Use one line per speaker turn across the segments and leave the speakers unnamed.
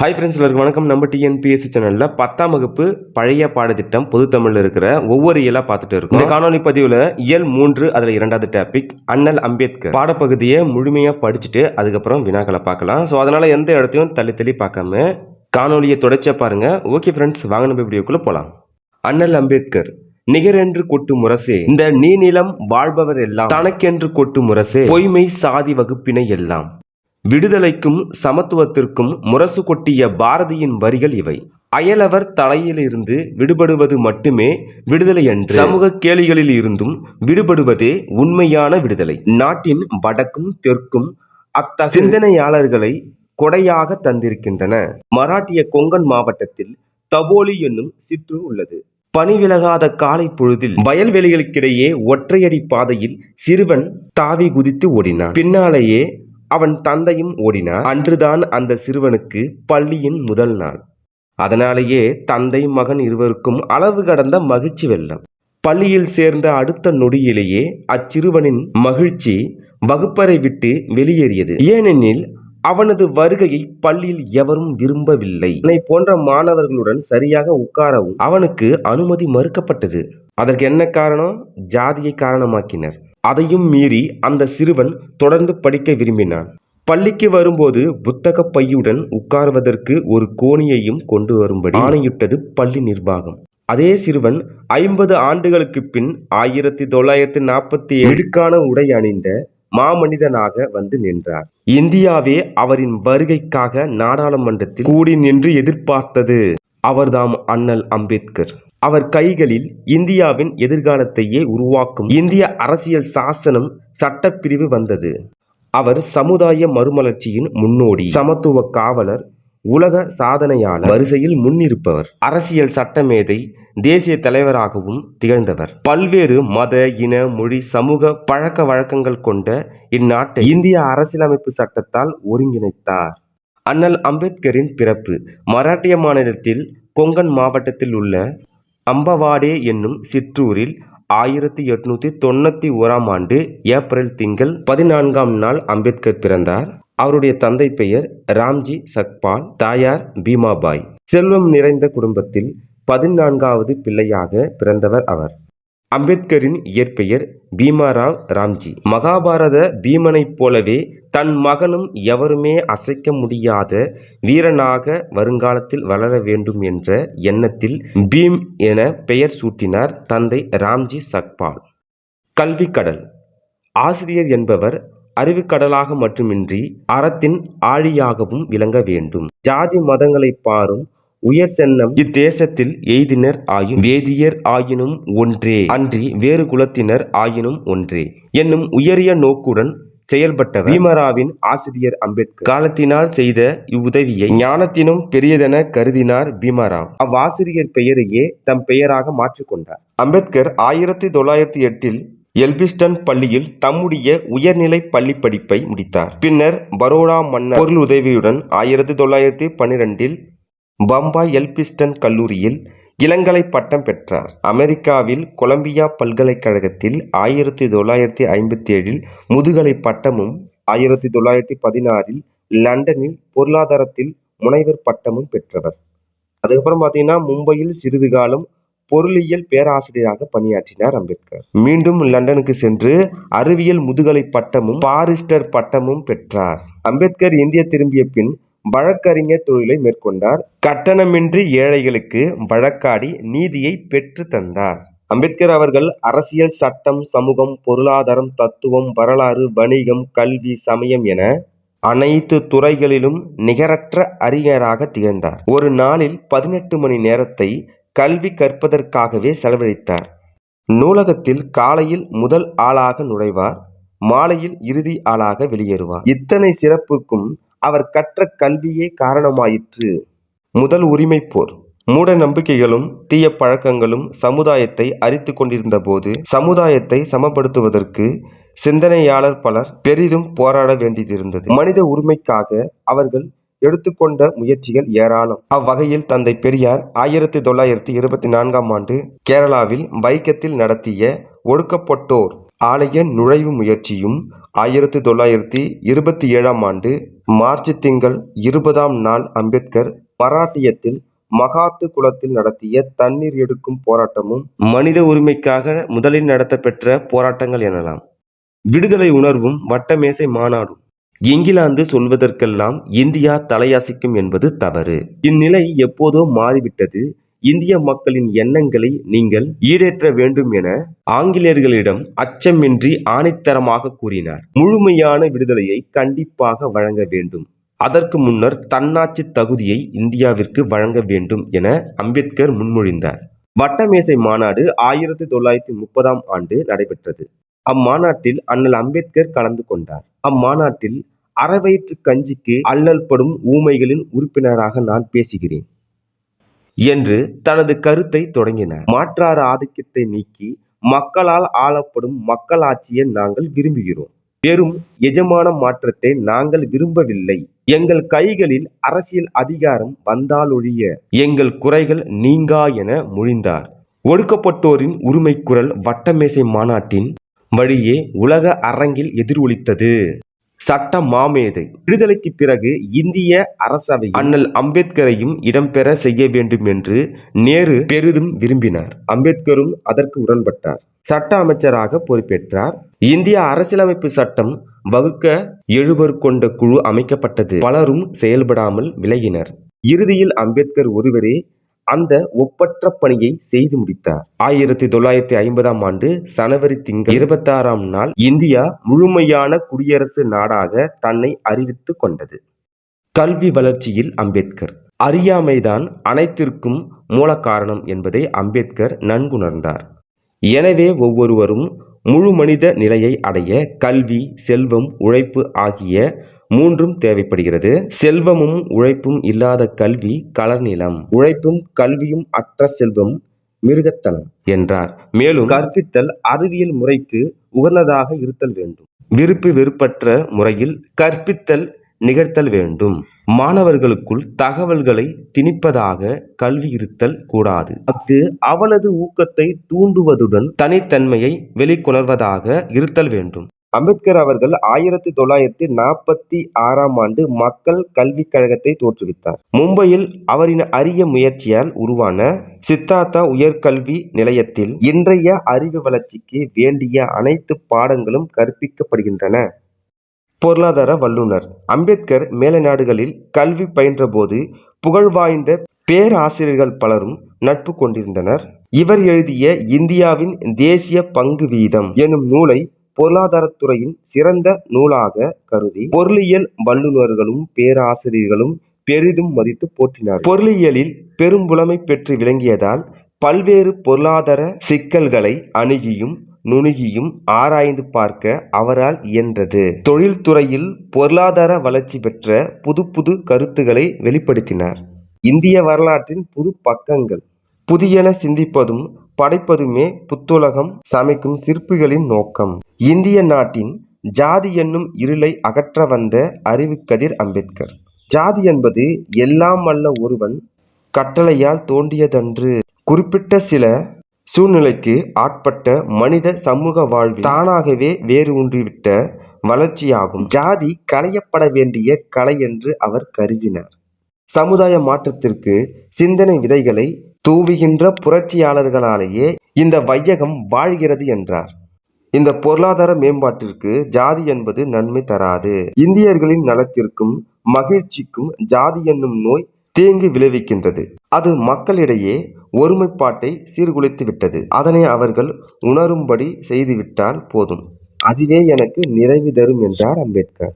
Hi friends, எல்லாருக்கும் வணக்கம். நம்ம டிஎன்பிஎஸ்சி சேனல்ல 10ஆம் வகுப்பு பழைய பாடத்திட்டம் பொது தமிழ்ல இருக்கிற ஒவ்வொரு இயலா பார்த்துட்டு இருக்கோம். இந்த காணொலி பதிவுல இயல் 3 அதுல 2வது டாபிக் அண்ணல் அம்பேத்கர் பாடப்பகுதியை முழுமையா படிச்சுட்டு அதுக்கப்புறம் வினாக்களை பார்க்கலாம். ஸோ அதனால எந்த இடத்தையும் தள்ளி பார்க்காம காணொலியை தொடர்ச்சியா பாருங்க. ஓகே ஃப்ரெண்ட்ஸ், வாங்க நம்ம வீடியோக்குள்ள போலாம். அண்ணல் அம்பேத்கர் நிகரென்று கொட்டு முரசே இந்த நீநிலம் வாழ்பவர் எல்லாம் தனக்கென்று கொட்டு முரசே பொய்மை சாதி வகுப்பினை எல்லாம் விடுதலைக்கும் சமத்துவத்திற்கும் முரசு கொட்டிய பாரதியின் வரிகள் இவை. அயலவர் தலையிலிருந்து விடுபடுவது மட்டுமே விடுதலை என்று சமூக கேலிகளில் இருந்தும் விடுபடுவதே உண்மையான விடுதலை. நாட்டின் வடக்கும் தெற்கும் அத்தகைய சிந்தனையாளர்களை கொடையாக தந்திருக்கின்றன. மராட்டிய கொங்கன் மாவட்டத்தில் தபோலி என்னும் சிற்றூர் உள்ளது. பனி விலகாத காலை பொழுதில் வயல்வெளிகளுக்கிடையே ஒற்றையடி பாதையில் சிறுவன் தாவி குதித்து ஓடினான். பின்னாலேயே அவன் தந்தையும் ஓடினார். அன்றுதான் அந்த சிறுவனுக்கு பள்ளியின் முதல் நாள். அதனாலேயே தந்தை மகன் இருவருக்கும் அளவு கடந்த மகிழ்ச்சி வெள்ளம். பள்ளியில் சேர்ந்த அடுத்த நொடியிலேயே அச்சிறுவனின் மகிழ்ச்சி வகுப்பறை விட்டு வெளியேறியது. ஏனெனில் அவனது வருகையை பள்ளியில் எவரும் விரும்பவில்லை. என்னை போன்ற மாணவர்களுடன் சரியாக உட்காரவும் அவனுக்கு அனுமதி மறுக்கப்பட்டது. அதற்கு என்ன காரணம்? ஜாதியை காரணமாக்கினர். அதையும் மீறி அந்த சிறுவன் தொடர்ந்து படிக்க விரும்பினான். பள்ளிக்கு வரும்போது புத்தக பையுடன் உட்கார்வதற்கு ஒரு கோணியையும் கொண்டு வரும்படி ஆணையிட்டது பள்ளி நிர்வாகம். அதே சிறுவன் 50 ஆண்டுகளுக்கு பின் 1947 இடுக்கான உடை அணிந்த மாமனிதனாக வந்து நின்றார். இந்தியாவே அவரின் வருகைக்காக நாடாளுமன்றத்தில் கூடி நின்று எதிர்பார்த்தது. அவர்தாம் அண்ணல் அம்பேத்கர். அவர் கைகளில் இந்தியாவின் எதிர்காலத்தையே உருவாக்கும் இந்திய அரசியல் சாசனம் சட்டப்பிரிவு வந்தது. அவர் சமுதாய மறுமலர்ச்சியின் முன்னோடி, சமத்துவ காவலர், உலக சாதனையாளர் வரிசையில் முன்னிருப்பவர், அரசியல் சட்டமேதை, தேசிய தலைவராகவும் திகழ்ந்தவர். பல்வேறு மத, இன, மொழி, சமூக பழக்க வழக்கங்கள் கொண்ட இந்நாட்டை இந்திய அரசியலமைப்பு சட்டத்தால் ஒருங்கிணைத்தார். அண்ணல் அம்பேத்கரின் பிறப்பு மராட்டிய மாநிலத்தில் கொங்கன் மாவட்டத்தில் உள்ள அம்பவாடே என்னும் சிற்றூரில் 1891ஆம் ஆண்டு ஏப்ரல் திங்கள் 14ஆம் நாள் அம்பேத்கர் பிறந்தார். அவருடைய தந்தை பெயர் ராம்ஜி சக்பால், தாயார் பீமாபாய். செல்வம் நிறைந்த குடும்பத்தில் 14வது பிள்ளையாக பிறந்தவர் அவர். அம்பேத்கரின் இயற்பெயர் பீமாராவ் ராம்ஜி. மகாபாரத பீமனைப் போலவே தன் மகனும் எவருமே அசைக்க முடியாத வீரனாக வருங்காலத்தில் வளர வேண்டும் என்ற எண்ணத்தில் பீம் என பெயர் சூட்டினார் தந்தை ராம்ஜி சக்பால். கல்வி கடல். ஆசிரியர் என்பவர் அறிவுக்கடலாக மட்டுமின்றி அறத்தின் ஆழியாகவும் விளங்க வேண்டும். ஜாதி மதங்களை பாரும் உயர் சென்னம் இத்தேசத்தில் எய்தினர் ஆயும் வேதியர் ஆயினும் ஒன்றே அன்றி வேறு குலத்தினர் ஆயினும் ஒன்றே என்னும் உயரிய நோக்குடன் செயல்பட்டவர் பீமராவின் ஆசிரியர் அம்பேத்கர். காலத்தினால் செய்த இவ்வுதவியை ஞானத்தினும் பெரியதென கருதினார் பீமராவ். அவ்வாசிரியர் பெயரையே தம் பெயராக மாற்றிக்கொண்டார். அம்பேத்கர் 1908 எல்பிஸ்டன் பள்ளியில் தம்முடைய உயர்நிலை பள்ளி படிப்பை முடித்தார். பின்னர் பரோடா மன்னர் பொருள் உதவியுடன் 1912 பம்பாய் எல்பிஸ்டன் கல்லூரியில் இளங்கலை பட்டம் பெற்றார். அமெரிக்காவில் கொலம்பியா பல்கலைக்கழகத்தில் 1957 முதுகலை பட்டமும் 1916 லண்டனில் பொருளாதாரத்தில் முனைவர் பட்டமும் பெற்றவர். அதுக்கப்புறம் பார்த்தீங்கன்னா மும்பையில் சிறிது காலம் பொருளியல் பேராசிரியராக பணியாற்றினார் அம்பேத்கர். மீண்டும் லண்டனுக்கு சென்று அறிவியல் முதுகலை பட்டமும் பாரிஸ்டர் பட்டமும் பெற்றார். அம்பேத்கர் இந்தியா திரும்பிய பின் வழக்கறிஞர் தொழிலை மேற்கொண்டார். கட்டணமின்றி ஏழைகளுக்கு வழக்காடி நீதியை பெற்று தந்தார். அம்பேத்கர் அவர்கள் அரசியல், சட்டம், சமூகம், பொருளாதாரம், தத்துவம், வரலாறு, வணிகம், கல்வி, சமயம் என அனைத்து துறைகளிலும் நிகரற்ற அறிஞராக திகழ்ந்தார். ஒரு நாளில் 18 மணி நேரத்தை கல்வி கற்பதற்காகவே செலவழித்தார். நூலகத்தில் காலையில் முதல் ஆளாக நுழைவார், மாலையில் இறுதி ஆளாக வெளியேறுவார். இத்தனை சிறப்புக்கும் அவர் கற்ற கல்வியே காரணமாயிற்று. முதல் உரிமை போர். மூட நம்பிக்கைகளும் தீய பழக்கங்களும் சமுதாயத்தை அரித்து கொண்டிருந்த போது சமுதாயத்தை சமப்படுத்துவதற்கு சிந்தனையாளர் பலர் பெரிதும் போராட வேண்டியிருந்தது. மனித உரிமைக்காக அவர்கள் எடுத்துக்கொண்ட முயற்சிகள் ஏராளம். அவ்வகையில் தந்தை பெரியார் 1924ஆம் ஆண்டு கேரளாவில் வைக்கத்தில் நடத்திய ஒடுக்கப்பட்டோர் ஆலய நுழைவு முயற்சியும் 1927ஆம் ஆண்டு மார்ச் திங்கள் 20ஆம் நாள் அம்பேத்கர் மராட்டியத்தில் மகாத்து குளத்தில் நடத்திய தண்ணீர் எடுக்கும் போராட்டமும் மனித உரிமைக்காக முதலில் நடத்தப்பெற்ற போராட்டங்கள் எனலாம். விடுதலை உணர்வும் வட்டமேசை மாநாடும். இங்கிலாந்து சொல்வதற்கெல்லாம் இந்தியா தலையசைக்கும் என்பது தவறு. இந்நிலை எப்போதோ மாறிவிட்டது. இந்திய மக்களின் எண்ணங்களை நீங்கள் ஈடேற்ற வேண்டும் என ஆங்கிலேயர்களிடம் அச்சமின்றி ஆணித்தரமாக கூறினார். முழுமையான விடுதலையை கண்டிப்பாக வழங்க வேண்டும். அதற்கு முன்னர் தன்னாட்சி தகுதியை இந்தியாவிற்கு வழங்க வேண்டும் என அம்பேத்கர் முன்மொழிந்தார். வட்டமேசை மாநாடு 1930ஆம் ஆண்டு நடைபெற்றது. அம்மாநாட்டில் அண்ணல் அம்பேத்கர் கலந்து கொண்டார். அம்மாநாட்டில் அரைவயிற்று கஞ்சிக்கு அல்லல்படும் ஊமைகளின் உறுப்பினராக நான் பேசுகிறேன் என்று தனது கருத்தை தொடங்கினார். மாற்றார் ஆதிக்கத்தை நீக்கி மக்களால் ஆளப்படும் மக்களாட்சியை நாங்கள் விரும்புகிறோம். வெறும் எஜமான மாற்றத்தை நாங்கள் விரும்பவில்லை. எங்கள் கைகளில் அரசியல் அதிகாரம் வந்தாலொழிய எங்கள் குறைகள் நீங்கா என மொழிந்தார். ஒடுக்கப்பட்டோரின் உரிமை குரல் வட்டமேசை மாநாட்டின் வழியே உலக அரங்கில் எதிரொலித்தது. சட்ட மாமேதை. விடுதலைக்கு பிறகு இந்திய அரசவை அண்ணல் அம்பேத்கரையும் இடம்பெற செய்ய வேண்டும் என்று நேரு பெரிதும் விரும்பினார். அம்பேத்கரும் அதற்கு உடன்பட்டார். சட்ட அமைச்சராக பொறுப்பேற்றார். இந்திய அரசியலமைப்பு சட்டம் வகுக்க 7 கொண்ட குழு அமைக்கப்பட்டது. பலரும் செயல்படாமல் விலகினர். இறுதியில் அம்பேத்கர் ஒருவரே அந்த ஒப்பற்ற பணியை செய்து முடித்தார். 1950ஆம் ஆண்டு ஜனவரி திங்கள் 26ஆம் நாள் இந்தியா முழுமையான குடியரசு நாடாக தன்னை அறிவித்துக் கொண்டது. கல்வி வளர்ச்சியில் அம்பேத்கர். அறியாமைதான் அனைத்திற்கும் மூல காரணம் என்பதை அம்பேத்கர் நன்குணர்ந்தார். எனவே ஒவ்வொருவரும் முழு மனித நிலையை அடைய கல்வி, செல்வம், உழைப்பு ஆகிய 3ம் தேவைப்படுகிறது. செல்வமும் உழைப்பும் இல்லாத கல்வி களநிலம், உழைப்பும் கல்வியும் அற்ற செல்வம் மிருகத்தனம் என்றார். மேலும் கற்பித்தல் அறிவியல் முறைக்கு உகந்ததாக இருத்தல் வேண்டும். விருப்பு வெறுப்பற்ற முறையில் கற்பித்தல் நிகழ்த்தல் வேண்டும். மாணவர்களுக்குள் தகவல்களை திணிப்பதாக கல்வி இருத்தல் கூடாது. அஃது அவனது ஊக்கத்தை தூண்டுவதுடன் தனித்தன்மையை வெளிக்கொணர்வதாக இருத்தல் வேண்டும். அம்பேத்கர் அவர்கள் 1946ஆம் ஆண்டு மக்கள் கல்விக் கழகத்தை தோற்றுவித்தார். மும்பையில் அவரின் அரிய முயற்சியால் உருவான சித்தார்த்தா உயர்கல்வி நிலையத்தில் இன்றைய அறிவு வளர்ச்சிக்கு வேண்டிய அனைத்து பாடங்களும் கற்பிக்கப்படுகின்றன. பொருளாதார வல்லுனர். அம்பேத்கர் மேலை நாடுகளில் கல்வி பயின்றபோது புகழ்வாய்ந்த பேராசிரியர்கள் பலரும் நட்பு கொண்டிருந்தனர். இவர் எழுதிய இந்தியாவின் தேசிய பங்கு வீதம் எனும் நூலை பொருளாதாரத்துறையின் சிறந்த நூலாக கருதி பொருளியல் வல்லுநர்களும் பேராசிரியர்களும் பெரிதும் மதித்து போற்றினார். பொருளியலில் பெரும்புலமை பெற்று விளங்கியதால் பல்வேறு பொருளாதார சிக்கல்களை அணுகியும் நுணுகியும் ஆராய்ந்து பார்க்க அவரால் இயன்றது. தொழில்துறையில் பொருளாதார வளர்ச்சி பெற்ற புது புது கருத்துக்களை வெளிப்படுத்தினார். இந்திய வரலாற்றின் புது பக்கங்கள். புதியன சிந்திப்பதும் படைப்பதுமே புத்துலகம் சமைக்கும் சிற்பிகளின் நோக்கம். இந்திய நாட்டின் ஜாதி என்னும் இருளை அகற்ற வந்த அறிவுக்கதிர் அம்பேத்கர். ஜாதி என்பது எல்லாம் அல்ல ஒருவன் கட்டளையால் தோன்றியதன்று. குறிப்பிட்ட சில சூழ்நிலைக்கு ஆட்பட்ட மனித சமூக வாழ்வில் தானாகவே வேறு ஊன்றிவிட்ட வளர்ச்சியாகும். ஜாதி களையப்பட வேண்டிய கலை என்று அவர் கருதினார். சமுதாய மாற்றத்திற்கு சிந்தனை விதைகளை தூவுகின்ற புரட்சியாளர்களாலேயே இந்த வையகம் வாழ்கிறது என்றார். இந்த பொருளாதார மேம்பாட்டிற்கு ஜாதி என்பது நன்மை தராது. இந்தியர்களின் நலத்திற்கும் மகிழ்ச்சிக்கும் ஜாதி என்னும் நோய் தீங்கு விளைவிக்கின்றது. அது மக்களிடையே ஒருமைப்பாட்டை சீர்குலைத்து விட்டது. அதனை அவர்கள் உணரும்படி செய்துவிட்டால் போதும். அதுவே எனக்கு நிறைவு தரும் என்றார் அம்பேத்கர்.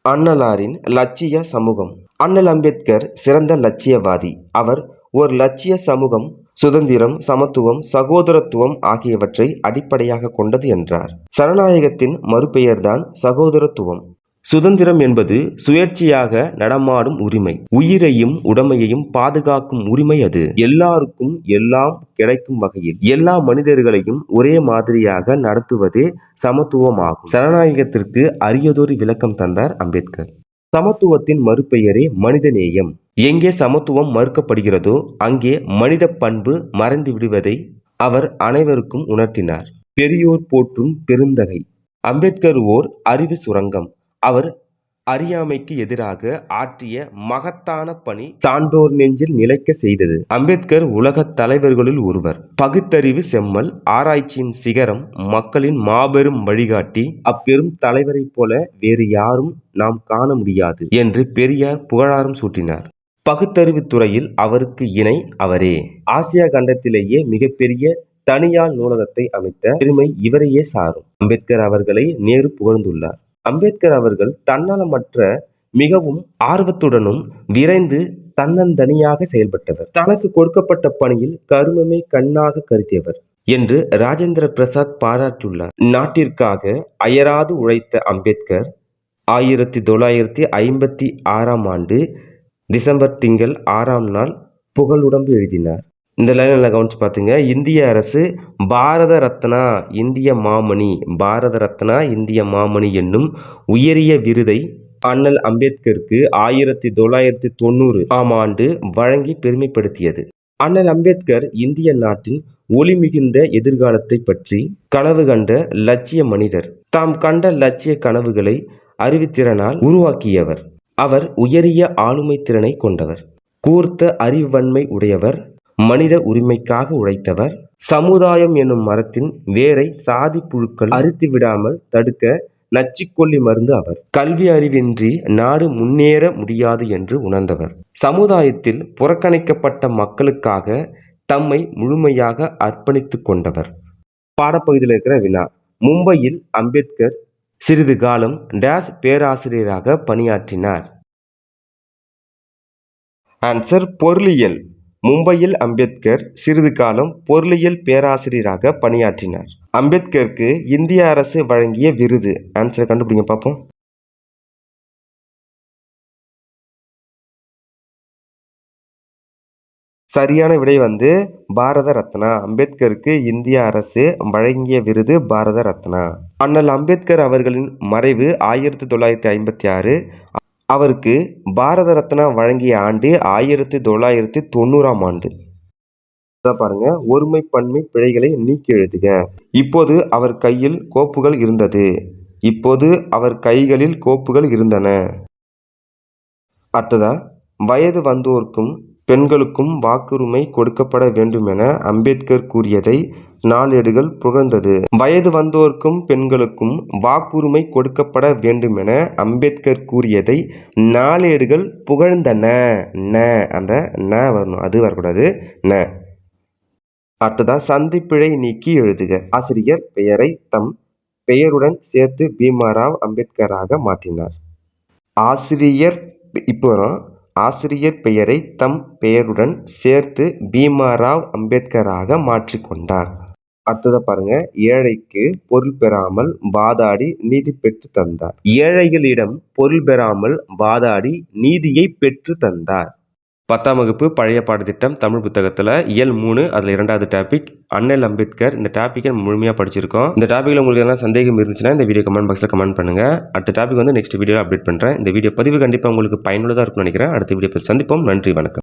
அண்ணலாரின் லட்சிய சமூகம். அண்ணல் அம்பேத்கர் சிறந்த லட்சியவாதி. அவர் ஒரு லட்சிய சமூகம் சுதந்திரம், சமத்துவம், சகோதரத்துவம் ஆகியவற்றை அடிப்படையாக கொண்டது என்றார். ஜனநாயகத்தின் மறுபெயர்தான் சகோதரத்துவம். சுதந்திரம் என்பது சுயேட்சையாக நடமாடும் உரிமை. உயிரையும் உடைமையையும் பாதுகாக்கும் உரிமை அது. எல்லாருக்கும் எல்லாம் கிடைக்கும் வகையில் எல்லா மனிதர்களையும் ஒரே மாதிரியாக நடத்துவதே சமத்துவமாகும். ஜனநாயகத்திற்கு அரியதொரு விளக்கம் தந்தார் அம்பேத்கர். சமத்துவத்தின் மறுபெயரே மனிதநேயம். எங்கே சமத்துவம் மறுக்கப்படுகிறதோ அங்கே மனித பண்பு மறைந்து விடுவதை அவர் அனைவருக்கும் உணர்த்தினார். பெரியோர் போற்றும் பெருந்தகை. அம்பேத்கர் ஓர் அறிவு சுரங்கம். அவர் அறியாமைக்கு எதிராக ஆற்றிய மகத்தான பணி சான்றோர் நெஞ்சில் நிலைக்க செய்தது. அம்பேத்கர் உலகத் தலைவர்களுள் ஒருவர். பகுத்தறிவு செம்மல், ஆராய்ச்சியின் சிகரம், மக்களின் மாபெரும் வழிகாட்டி. அப்பெரும் தலைவரைப் போல வேறு யாரும் நாம் காண முடியாது என்று பெரியார் புகழாரம் சூட்டினார். பகுத்தறிவு துறையில் அவருக்கு இணை அவரே. ஆசியா கண்டத்திலேயே மிகப்பெரிய தனியார் நூலகத்தை அமைத்த பெருமை இவரையே சாரும். அம்பேத்கர் அவர்களை நேரு புகழ்ந்துள்ளார். அம்பேத்கர் அவர்கள் தன்னலமற்ற மிகவும் ஆர்வத்துடனும் விரைந்து தன்னந்தனியாக செயல்பட்டவர். தனக்கு கொடுக்கப்பட்ட பணியில் கருமமே கண்ணாக கருதியவர் என்று ராஜேந்திர பிரசாத் பாராட்டியுள்ளார். நாட்டிற்காக அயராது உழைத்த அம்பேத்கர் 1956 டிசம்பர் திங்கள் 6 புகழுடம்பு எழுதினார். இந்த லைன் நல்லா கவனிச்சு பார்த்துங்க. இந்திய அரசு பாரத ரத்னா இந்திய மாமணி, பாரத ரத்னா இந்திய மாமணி என்னும் உயரிய விருதை அண்ணல் அம்பேத்கருக்கு 1990 வழங்கி பெருமைப்படுத்தியது. அண்ணல் அம்பேத்கர் இந்திய நாட்டின் ஒளி மிகுந்த எதிர்காலத்தை பற்றி கனவு கண்ட லட்சிய மனிதர். தாம் கண்ட லட்சிய கனவுகளை அறிவுத்திறனால் உருவாக்கியவர். அவர் உயரிய ஆளுமை திறனை கொண்டவர், கூர்த்த அறிவன்மை உடையவர், மனித உரிமைக்காக உழைத்தவர். சமுதாயம் என்னும் மரத்தின் வேரை சாதி புழுக்கள் அரித்து விடாமல் தடுக்க நச்சுக்கொல்லி மருந்து அவர். கல்வி அறிவின்றி நாடு முன்னேற முடியாது என்று உணர்ந்தவர். சமுதாயத்தில் புறக்கணிக்கப்பட்ட மக்களுக்காக தம்மை முழுமையாக அர்ப்பணித்துக் கொண்டவர். பாடப்பகுதியில் இருக்கிற வினா: மும்பையில் அம்பேத்கர் சிறிது காலம் டேஸ் பேராசிரியராக பணியாற்றினார். ஆன்சர்: பொருளியல். மும்பையில் அம்பேத்கர் சிறிது காலம் பொருளியல் பேராசிரியராக பணியாற்றினார். அம்பேத்கருக்கு இந்திய அரசு வழங்கிய விருது. ஆன்சர் கண்டுபிடிங்க பார்ப்போம். சரியான விடை பாரத ரத்னா. அம்பேத்கருக்கு இந்திய அரசு வழங்கிய விருது பாரத ரத்னா. அண்ணல் அம்பேத்கர் அவர்களின் மறைவு 1956. அவருக்கு பாரத ரத்னா வழங்கிய ஆண்டு 1990. பாருங்க, ஒருமை பன்மை பிழைகளை நீக்கி எழுதுக. இப்போது அவர் கையில் கோப்புகள் இருந்தது. இப்போது அவர் கைகளில் கோப்புகள் இருந்தன. அடுத்ததா, வயது வந்தோர்க்கும் பெண்களுக்கும் வாக்குரிமை கொடுக்கப்பட வேண்டுமென அம்பேத்கர் கூறியதை நாளேடுகள் புகழ்ந்தது. வயது வந்தோர்க்கும் பெண்களுக்கும் வாக்குரிமை கொடுக்கப்பட வேண்டுமென அம்பேத்கர் கூறியதை நாளேடுகள் புகழ்ந்தன. அந்த ந வரணும், அது வரக்கூடாது, ந. அடுத்ததா, சந்திப்பிழை நீக்கி எழுதுக. ஆசிரியர் பெயரை தம் பெயருடன் சேர்த்து பீமாராவ் அம்பேத்கராக மாற்றினார். ஆசிரியர் பெயரை தம் பெயருடன் சேர்த்து பீமாராவ் அம்பேத்கராக மாற்றிக்கொண்டார். அடுத்ததை பாருங்க, ஏழைக்கு பொருள் பெறாமல் வாதாடி நீதி பெற்று தந்தார். ஏழைகளிடம் பொருள் பெறாமல் வாதாடி நீதியை பெற்று தந்தார். 10ஆம் வகுப்பு பழைய பாடத்திட்டம் தமிழ் புத்தகத்தில் இயல் 3 அதில் 2வது டாபிக் அண்ணல் அம்பேத்கர். இந்த டாப்பிக்கை முழுமையாக படிச்சிருக்கோம். இந்த டாப்பிக்கில் உங்களுக்கு எதனா சந்தேகம் இருந்துச்சுன்னா இந்த வீடியோ கமெண்ட் பாக்ஸில் கமெண்ட் பண்ணுங்க. அடுத்த டாபிக் நெக்ஸ்ட் வீடியோ அப்டேட் பண்ணுறேன். இந்த வீடியோ பதிவு கண்டிப்பாக உங்களுக்கு பயனுள்ளதாக இருக்கும்னு நினைக்கிறேன். அடுத்த வீடியோ சந்திப்போம். நன்றி, வணக்கம்.